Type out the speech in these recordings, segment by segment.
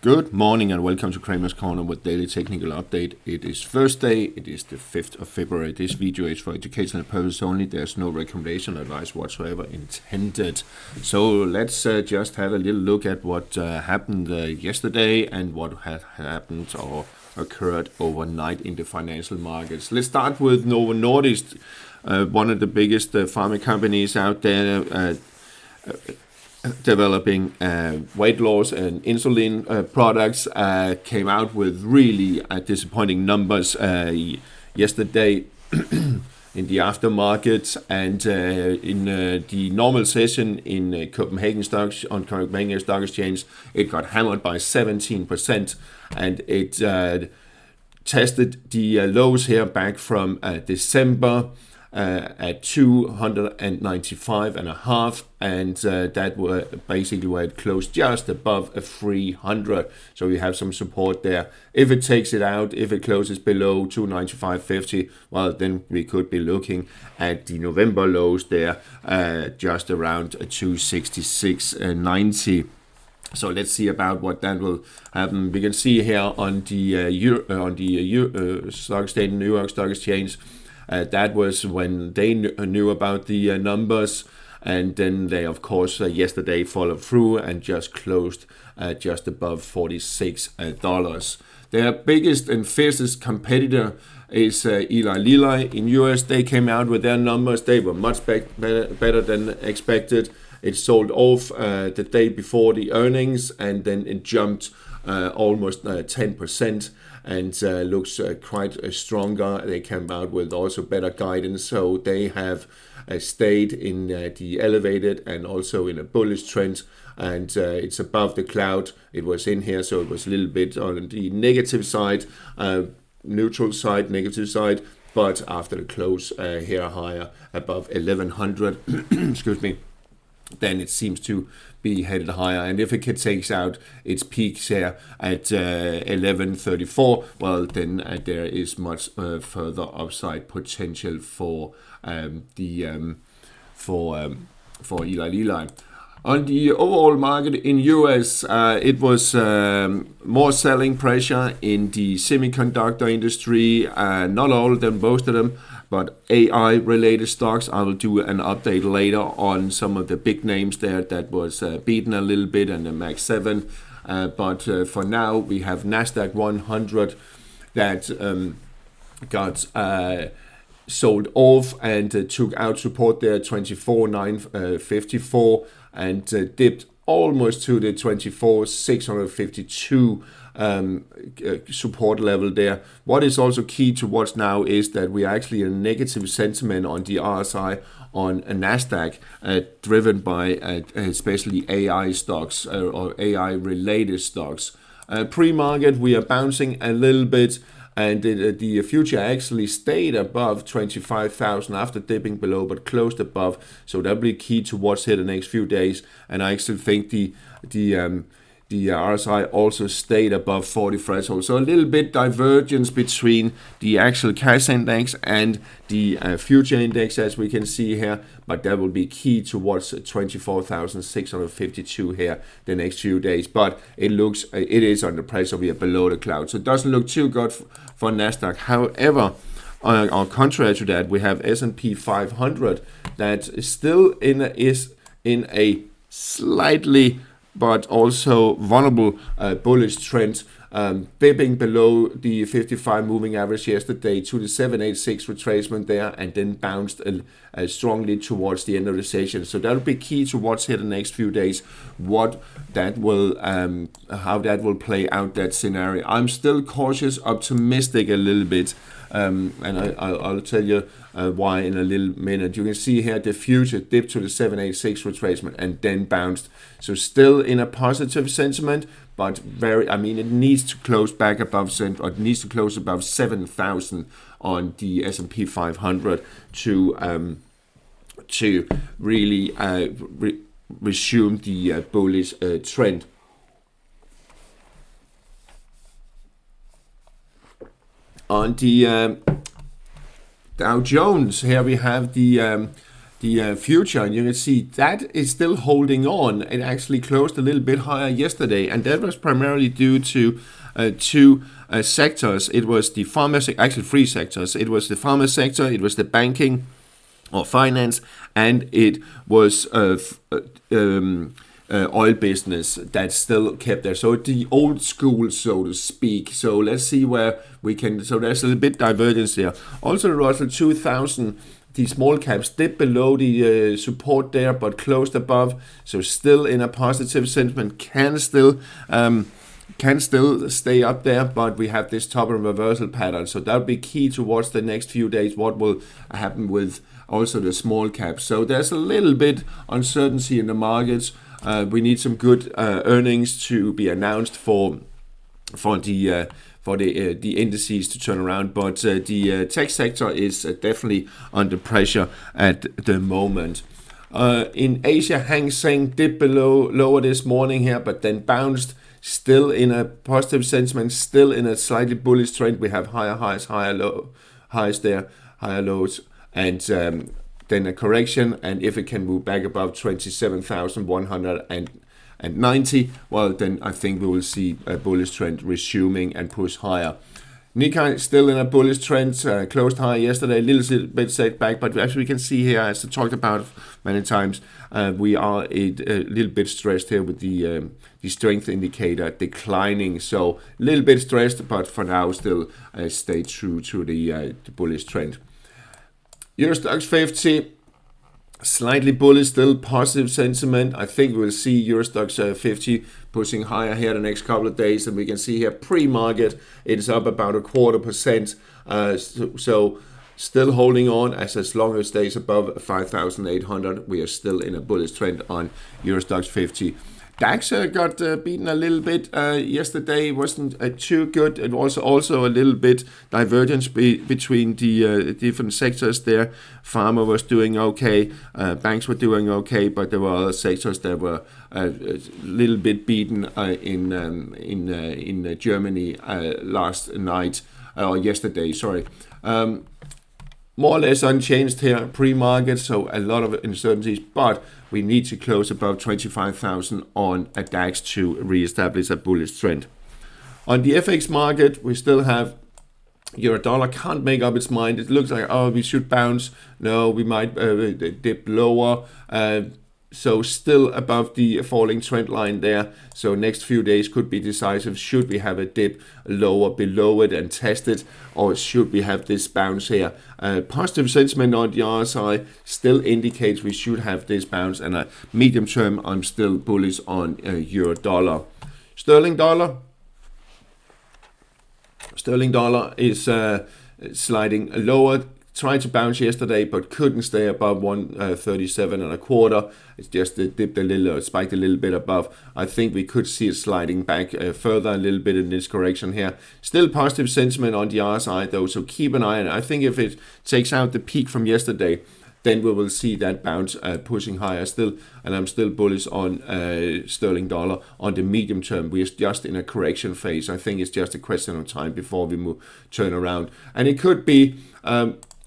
Good morning and welcome to Kramer's Corner with daily technical update. It is Thursday, it is the 5th of February. This video is for educational purposes only. There's no recommendation or advice whatsoever intended. So let's just have a little look at what happened yesterday and what had happened or occurred overnight in the financial markets. Let's start with Novo Nordisk, one of the biggest pharma companies out there, developing weight loss and insulin products, came out with really disappointing numbers yesterday in the aftermarket, and in the normal session in Copenhagen Stock Exchange, it got hammered by 17%, and it tested the lows here back from December at 295.5, and that were basically where it closed just above a 300. So we have some support there. If it takes it out, if it closes below 295.50, well, then we could be looking at the November lows there, just around 266.90. So let's see about what that will happen. We can see here on the stock exchange, New York Stock Exchange. That was when they knew about the numbers, and then they, of course, yesterday followed through and just closed just above $46. Their biggest and fiercest competitor is Eli Lilly in US. They came out with their numbers. They were much better than expected. It sold off the day before the earnings, and then it jumped almost 10%. And looks quite stronger. They came out with also better guidance, so they have stayed in the elevated and also in a bullish trend, and it's above the cloud. It was in here, so it was a little bit on the negative side, neutral side, negative side, but after the close here higher above 1100, excuse me, then it seems to be headed higher. And if it takes out its peaks here at 1134, well, then there is much further upside potential for Eli Lilly. On the overall market in US, it was more selling pressure in the semiconductor industry. Not all of them, most of them, but AI-related stocks. I will do an update later on some of the big names there that was beaten a little bit, and the Max 7. But for now, we have Nasdaq 100 that got sold off and took out support there, 24,954, and dipped almost to the 24,652 support level there. What is also key to watch now is that we are actually a negative sentiment on the RSI on Nasdaq, driven by especially AI stocks or AI related stocks. Pre-market, we are bouncing a little bit, and the future actually stayed above 25,000 after dipping below, but closed above. So that'll be key to watch here the next few days. And I actually think the RSI also stayed above 40 threshold. So a little bit divergence between the actual cash index and the future index, as we can see here. But that will be key to watch 24,652 here the next few days. But it is under pressure. We are below the cloud, so it doesn't look too good for Nasdaq. However, on contrary to that, we have S&P 500 that is still is in a slightly but also vulnerable bullish trend, dipping below the 55 moving average yesterday to the 786 retracement there, and then bounced strongly towards the end of the session. So that'll be key to watch here the next few days, what that will, how that will play out, that scenario. I'm still cautious, optimistic a little bit, and I'll tell you why in a little minute. You can see here the future dipped to the 786 retracement and then bounced. So still in a positive sentiment, but it needs to close back above, or it needs to close above 7,000 on the S&P 500 to really resume the bullish trend. On the Dow Jones, here we have the future, and you can see that is still holding on. It actually closed a little bit higher yesterday, and that was primarily due to two sectors. It was the pharma, actually three sectors. It was the pharma sector, it was the banking or finance, and it was oil business that still kept there. So the old school, so to speak. So let's see where we can. So there's a little bit divergence there. Also, the Russell 2000. The small caps dipped below the support there, but closed above. So still in a positive sentiment, can still stay up there, but we have this top and reversal pattern. So that'll be key towards the next few days. What will happen with also the small caps? So there's a little bit uncertainty in the markets. We need some good earnings to be announced for the indices to turn around, but the tech sector is definitely under pressure at the moment. In Asia, Hang Seng dipped lower this morning here, but then bounced, still in a positive sentiment, still in a slightly bullish trend. We have higher highs, higher highs there, higher lows, and then a correction, and if it can move back above 27,190, well, then I think we will see a bullish trend resuming and push higher. Nikkei still in a bullish trend, closed higher yesterday, a little bit set back, but as we can see here, as I talked about many times, we are a little bit stressed here with the strength indicator declining. So a little bit stressed, but for now still stay true to the bullish trend. EuroStoxx50, slightly bullish, still positive sentiment. I think we'll see EuroStoxx50 pushing higher here the next couple of days, and we can see here pre-market it is up about 0.25%. So still holding on as long as it stays above 5,800. We are still in a bullish trend on EuroStoxx50. DAX got beaten a little bit yesterday. Wasn't too good. It was also a little bit divergence between the different sectors there. Pharma was doing okay, banks were doing okay, but there were other sectors that were a little bit beaten in Germany last night or yesterday. Sorry. More or less unchanged here pre-market, so a lot of uncertainties, but we need to close above 25,000 on a DAX to re-establish a bullish trend. On the FX market, we still have euro-dollar can't make up its mind. It looks like, oh, we should bounce. No, we might dip lower. So still above the falling trend line there. So next few days could be decisive. Should we have a dip lower below it and test it, or should we have this bounce here? Positive sentiment on the RSI still indicates we should have this bounce, and a medium term I'm still bullish on euro dollar. Sterling dollar is sliding lower. Tried to bounce yesterday, but couldn't stay above 137.25. It's just dipped a little, spiked a little bit above. I think we could see it sliding back further a little bit in this correction here. Still positive sentiment on the RSI though, so keep an eye on it. I think if it takes out the peak from yesterday, then we will see that bounce pushing higher still, and I'm still bullish on sterling dollar on the medium term. We're just in a correction phase. I think it's just a question of time before we turn around, and it could be.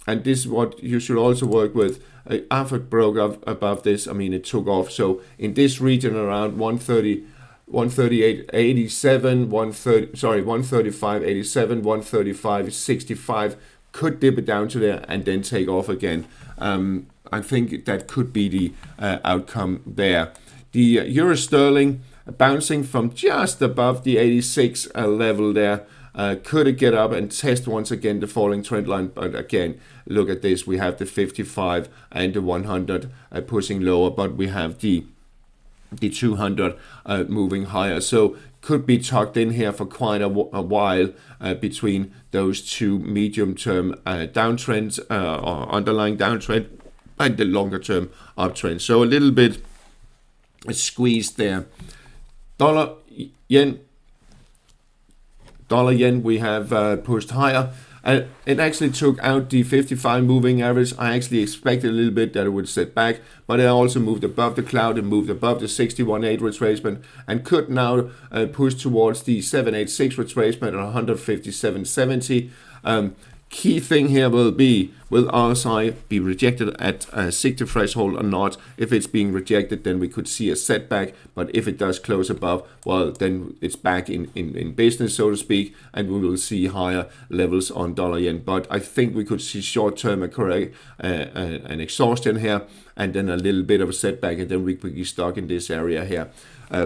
And this is what you should also work with. After it broke up above this, I mean, it took off. So in this region around 138.87, 135.87, 135.65 could dip it down to there and then take off again. I think that could be the outcome there. The euro sterling bouncing from just above the 86 level there. Could it get up and test once again the falling trend line? But again, look at this. We have the 55 and the 100 pushing lower, but we have the 200 moving higher. So could be tucked in here for quite a while between those two medium-term downtrends or underlying downtrend and the longer-term uptrend. So a little bit squeezed there. Dollar yen, we have pushed higher, and it actually took out the 55 moving average. I actually expected a little bit that it would set back, but it also moved above the cloud and moved above the 61.8 retracement and could now push towards the 786 retracement at 157.70. Key thing here will be, will RSI be rejected at a 60 threshold or not? If it's being rejected, then we could see a setback, but if it does close above, well, then it's back in business, so to speak, and we will see higher levels on dollar yen. But I think we could see short-term an exhaustion here, and then a little bit of a setback, and then we could be stuck in this area here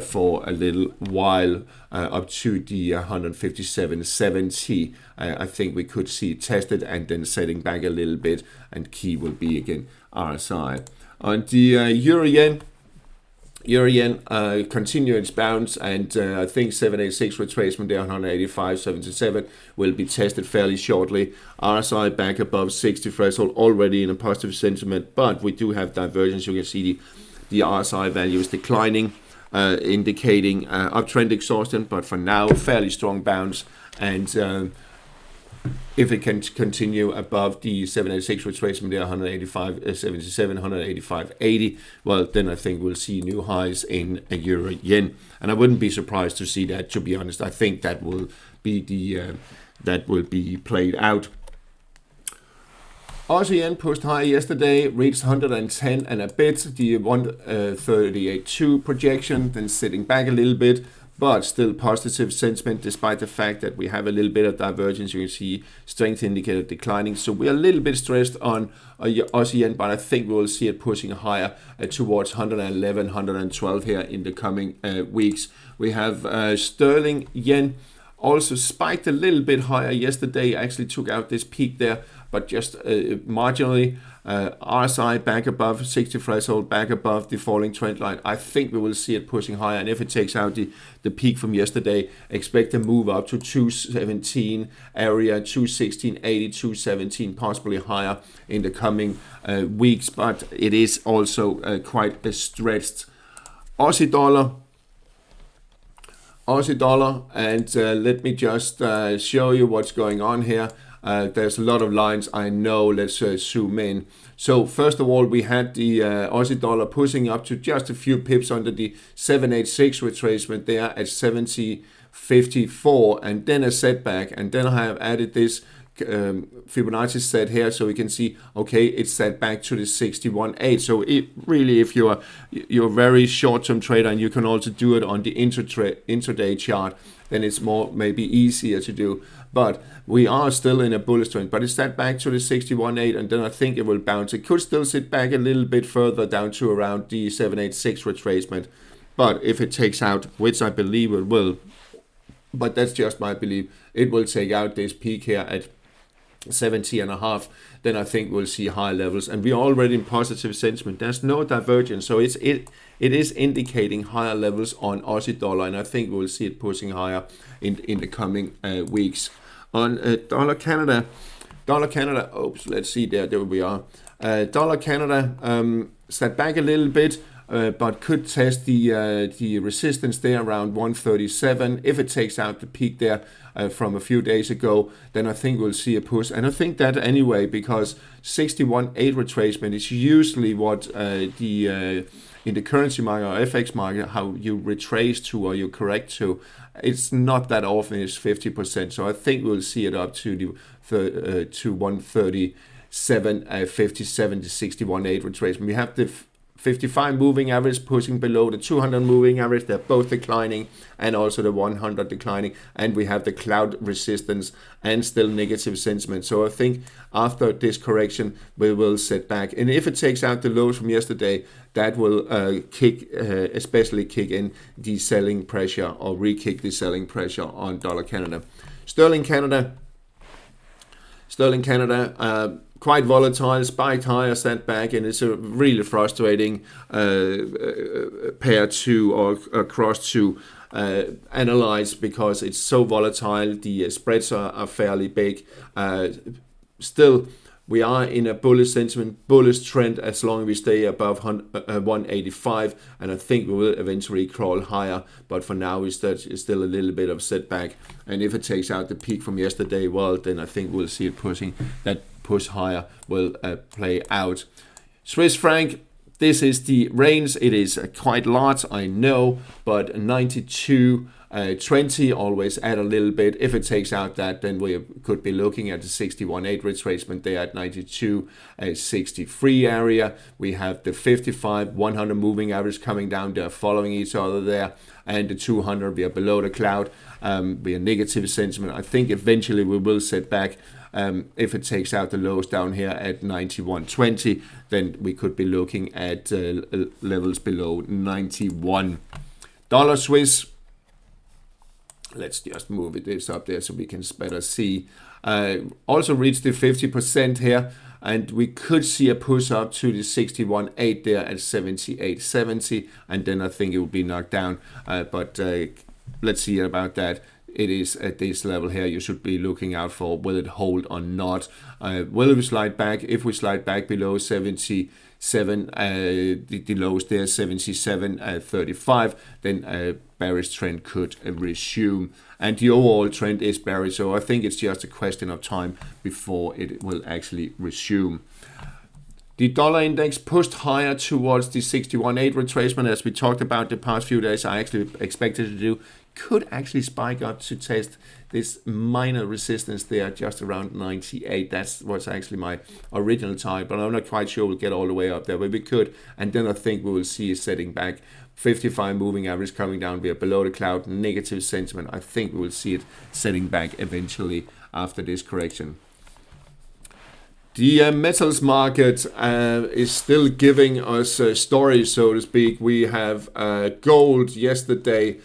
for a little while, up to the 157.70. I think we could see it tested and then setting back a little bit, and key will be again RSI. On the Euro yen continue its bounce, and I think 786 retracement there, 185.77 will be tested fairly shortly. RSI back above 60 threshold, already in a positive sentiment, but we do have divergence. You can see the RSI value is declining, indicating uptrend exhaustion, but for now fairly strong bounce, and if it can continue above the 786 retracement there, 185.77, 185.80, well, then I think we'll see new highs in a euro yen, and I wouldn't be surprised to see that, to be honest. I think that will be played out. Aussie yen pushed high yesterday, reached 110 and a bit, the 138.2 projection, then sitting back a little bit, but still positive sentiment despite the fact that we have a little bit of divergence. You can see strength indicator declining, so we're a little bit stressed on Aussie yen, but I think we will see it pushing higher towards 111, 112 here in the coming weeks. We have sterling yen also spiked a little bit higher yesterday, actually took out this peak there, but just marginally. RSI back above 60 threshold, back above the falling trend line. I think we will see it pushing higher, and if it takes out the peak from yesterday, expect a move up to 217 area, 216.80, 217, possibly higher in the coming weeks, but it is also quite stretched. Aussie dollar, and let me just show you what's going on here. There's a lot of lines, I know. Let's zoom in. So first of all, we had the Aussie dollar pushing up to just a few pips under the 786 retracement there at 70.54, and then a setback, and then I have added this Fibonacci set here, so we can see, okay, it's set back to the 61.8. So it really, if you're a very short-term trader, and you can also do it on the intraday chart, then it's more maybe easier to do. But we are still in a bullish trend, but it's set back to the 61.8, and then I think it will bounce. It could still sit back a little bit further down to around the 786 retracement, but if it takes out, which I believe it will, but that's just my belief, it will take out this peak here at 70.5, then I think we'll see high levels, and we're already in positive sentiment. There's no divergence, so it is indicating higher levels on Aussie dollar, and I think we'll see it pushing higher in the coming weeks. On dollar Canada, oops, let's see, there we are. Dollar Canada set back a little bit, but could test the resistance there around 137. If it takes out the peak there from a few days ago, then I think we'll see a push. And I think that anyway, because 61.8 retracement is usually what in the currency market or FX market, how you retrace to or you correct to. It's not that often, it's 50%. So I think we'll see it up to the to 137, 57 to 61.8 retracement. We have the 55 moving average pushing below the 200 moving average. They're both declining, and also the 100 declining, and we have the cloud resistance and still negative sentiment. So I think after this correction we will set back, and if it takes out the lows from yesterday, that will especially kick in the selling pressure, or re-kick the selling pressure on dollar Canada. Sterling Canada, quite volatile, spiked higher, set back, and it's a really frustrating pair to or cross to analyze, because it's so volatile. The spreads are fairly big. Still, we are in a bullish sentiment, bullish trend as long as we stay above 185, and I think we will eventually crawl higher, but for now it's still a little bit of setback, and if it takes out the peak from yesterday, well, then I think we'll see it pushing. That push higher will play out. Swiss franc, this is the range. It is quite large, I know, but 92 20, always add a little bit. If it takes out that, then we could be looking at the 61.8 retracement there at 92.63 area. We have the 55, 100 moving average coming down there, following each other there, and the 200, we are below the cloud. We are negative sentiment. I think eventually we will set back. If it takes out the lows down here at 91.20, then we could be looking at levels below 91. Dollar Swiss. Let's just move this up there so we can better see. Also reached the 50% here, and we could see a push up to the 61.8 there at 78.70, and then I think it will be knocked down. But let's see about that. It is at this level here. You should be looking out for will it hold or not. Will we slide back? If we slide back below 77, the lows there 77.35, then bearish trend could resume, and the overall trend is bearish, so I think it's just a question of time before it will actually resume. The dollar index pushed higher towards the 61.8 retracement, as we talked about the past few days. I actually expected to do. Could actually spike up to test this minor resistance there just around 98. That was actually my original target, but I'm not quite sure we'll get all the way up there, but we could, and then I think we will see it setting back. 55 moving average coming down. We are below the cloud, negative sentiment. I think we will see it setting back eventually after this correction. The metals market is still giving us a story, so to speak. We have gold yesterday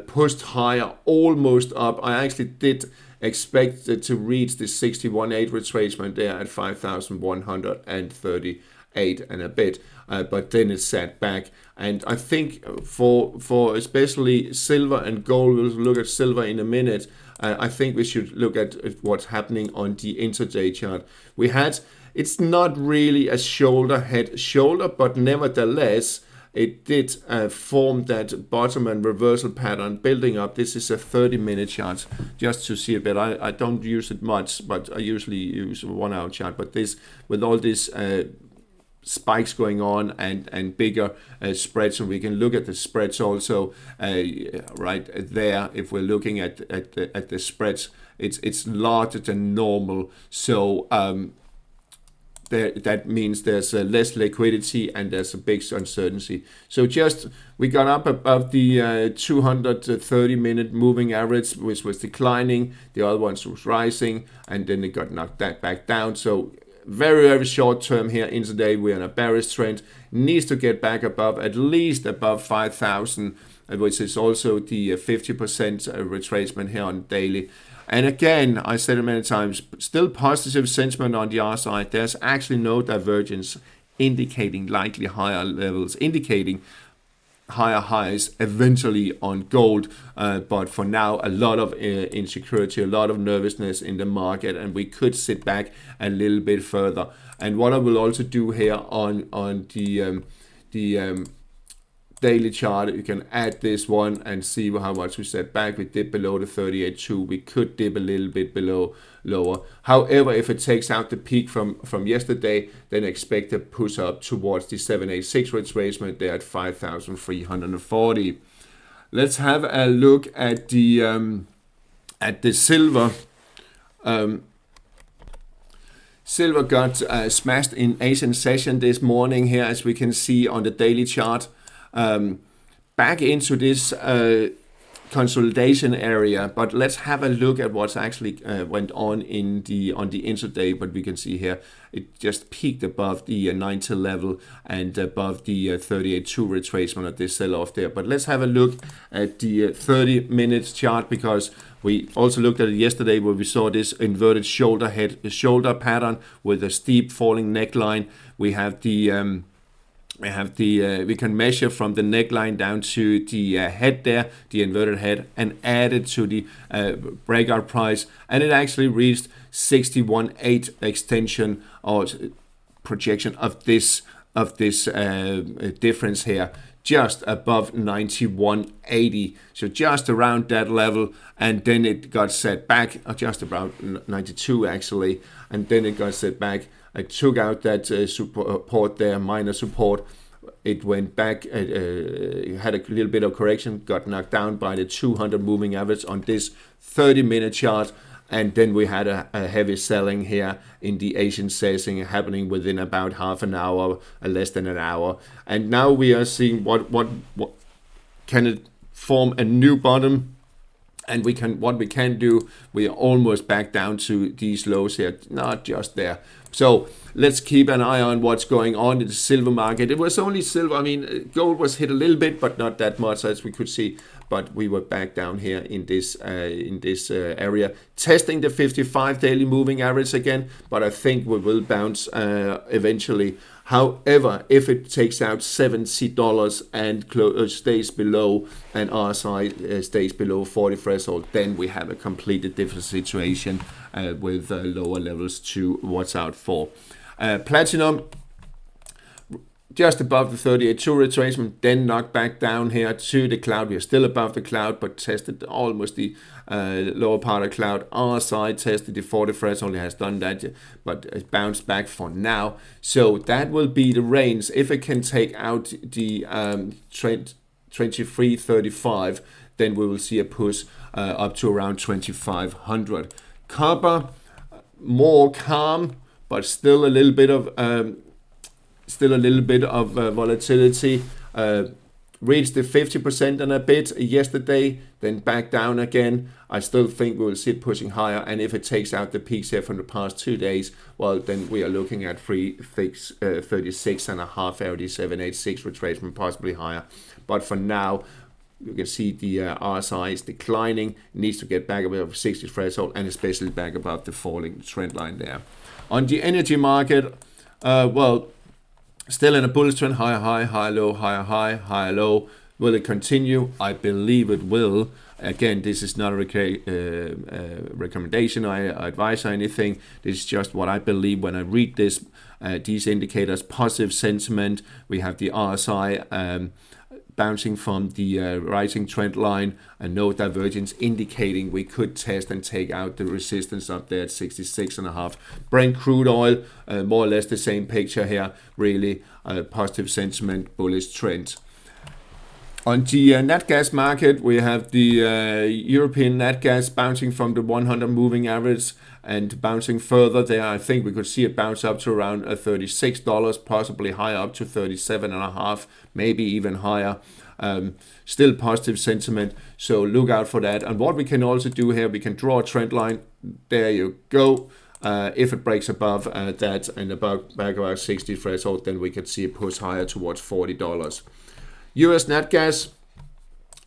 pushed higher, almost up. I actually did expect it to reach the 61.8 retracement there at 5,138 and a bit, but then it sat back. And I think for especially silver and gold, we'll look at silver in a minute. I think we should look at what's happening on the intraday chart. It's not really a shoulder, but nevertheless, it did form that bottom and reversal pattern building up. This is a 30-minute chart, just to see a bit. I don't use it much, but I usually use a 1-hour chart. But this, with all these spikes going on and bigger spreads, and we can look at the spreads also right there. If we're looking at the spreads, it's larger than normal. So that means there's less liquidity and there's a big uncertainty. So we got up above the 230-minute moving average, which was declining. The other ones was rising, and then it got knocked back down. So very, very short term here intraday, we're in a bearish trend. Needs to get back above, at least above 5,000, which is also the 50% retracement here on daily. And again, I said it many times, still positive sentiment on the R side. There's actually no divergence indicating likely higher levels, indicating higher highs eventually on gold. But for now, a lot of insecurity, a lot of nervousness in the market, and we could sit back a little bit further. And what I will also do here on the daily chart, you can add this one and see how much we set back. We did below the 38.2. We could dip a little bit below lower. However, if it takes out the peak from yesterday, then expect a push up towards the 786 retracement there at 5,340. Let's have a look at the silver. Silver got smashed in Asian session this morning here, as we can see on the daily chart. Back into this consolidation area, but let's have a look at what's actually went on on the intraday. But we can see here it just peaked above the 90 level and above the 38.2 retracement at this sell-off there. But let's have a look at the 30-minute chart, because we also looked at it yesterday where we saw this inverted shoulder pattern with a steep falling neckline. We can measure from the neckline down to the head there, the inverted head, and add it to the breakout price, and it actually reached 61.8 extension or projection of this difference here, just above 91.80, so just around that level, and then it got set back just about 92 actually, and then it got set back. I took out that support there, minor support, it went back, had a little bit of correction, got knocked down by the 200 moving average on this 30-minute chart. And then we had a heavy selling here in the Asian session happening within about half an hour, less than an hour. And now we are seeing what can it form a new bottom. And what we can do, we are almost back down to these lows here, not just there. So let's keep an eye on what's going on in the silver market. It was only silver. I mean, gold was hit a little bit, but not that much as we could see. But we were back down here in this area, testing the 55 daily moving average again. But I think we will bounce eventually. However, if it takes out $70 and stays below, and RSI stays below 40 threshold, then we have a completely different situation with lower levels to watch out for. Platinum just above the 38.2 retracement, then knocked back down here to the cloud. We are still above the cloud, but tested almost the lower part of cloud. RSI tested the 40 threshold, has done that, but it bounced back for now. So that will be the range. If it can take out the 23.35, then we will see a push up to around 2,500. Copper, more calm, but still a little bit of volatility. Reached the 50% and a bit yesterday, then back down again. I still think we will see it pushing higher, and if it takes out the peaks here from the past 2 days, well, then we are looking at 36.5 LD 786 retracement, possibly higher. But for now, you can see the RSI is declining. It needs to get back above 60 threshold, and especially back above the falling trend line there. On the energy market, well, still in a bullish trend, higher high, higher low, higher high, higher low. Will it continue? I believe it will. Again, this is not a recommendation or advice or anything. This is just what I believe when I read this. These indicators, positive sentiment. We have the RSI bouncing from the rising trend line, and no divergence, indicating we could test and take out the resistance up there at 66.5. Brent crude oil, more or less the same picture here, really positive sentiment, bullish trend. On the nat gas market, we have the European nat gas bouncing from the 100 moving average and bouncing further there. I think we could see it bounce up to around $36, possibly higher, up to 37.5, maybe even higher. Still positive sentiment, so look out for that. And what we can also do here, we can draw a trend line. There you go. If it breaks above that and back about 60 threshold, then we could see it push higher towards $40. US nat gas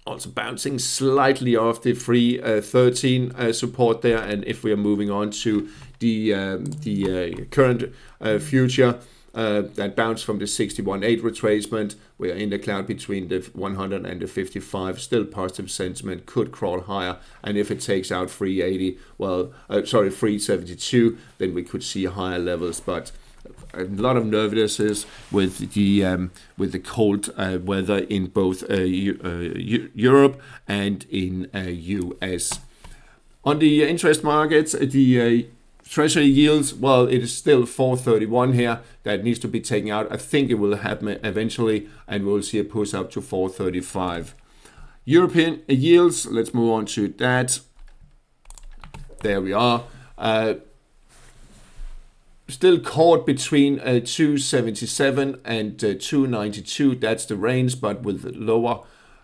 also bouncing slightly off the 313 support there, and if we are moving on to the current future, that bounced from the 61.8 retracement. We are in the cloud between the 100 and the 55. Still positive sentiment, could crawl higher, and if it takes out 380, well, 372, then we could see higher levels. But a lot of nervousness with the cold weather in both Europe and in US. On the interest markets, the Treasury yields, well, it is still 431 here. That needs to be taken out. I think it will happen eventually, and we'll see a push up to 435. European yields, let's move on to that. There we are. Still caught between 277 and 292. That's the range, but with lower,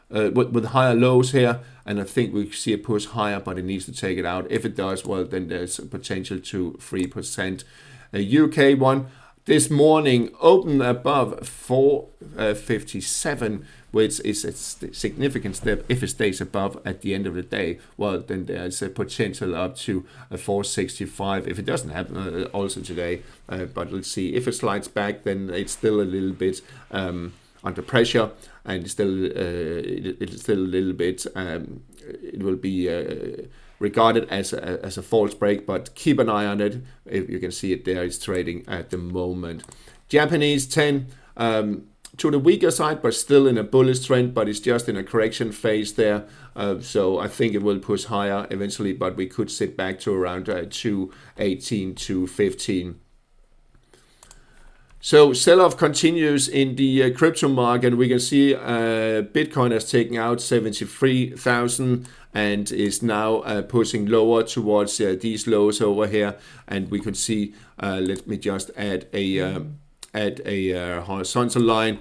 with higher lows here. And I think we see a push higher, but it needs to take it out. If it does, well, then there's a potential to 3%. UK one this morning opened above 457, which is a significant step. If it stays above at the end of the day, well, then there's a potential up to 465. If it doesn't happen also today, but let's see. If it slides back, then it's still a little bit under pressure, and it's still a little bit. It will be regarded as a false break, but keep an eye on it. If you can see it there, it's trading at the moment. Japanese 10 to the weaker side, but still in a bullish trend, but it's just in a correction phase there. So I think it will push higher eventually, but we could sit back to around 218, 215. So sell-off continues in the crypto market. We can see Bitcoin has taken out 73,000 and is now pushing lower towards these lows over here. And we could see, let me just add a horizontal line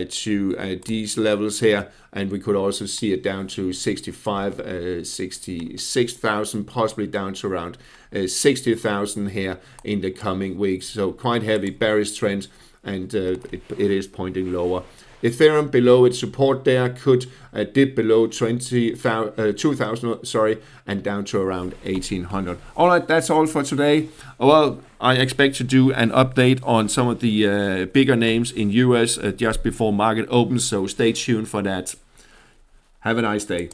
to these levels here, and we could also see it down to 66,000, possibly down to around 60,000 here in the coming weeks. So quite heavy bearish trend, and it is pointing lower. Ethereum below its support there could dip below 2,000, sorry, and down to around 1,800. All right, that's all for today. Well, I expect to do an update on some of the bigger names in US just before market opens, so stay tuned for that. Have a nice day.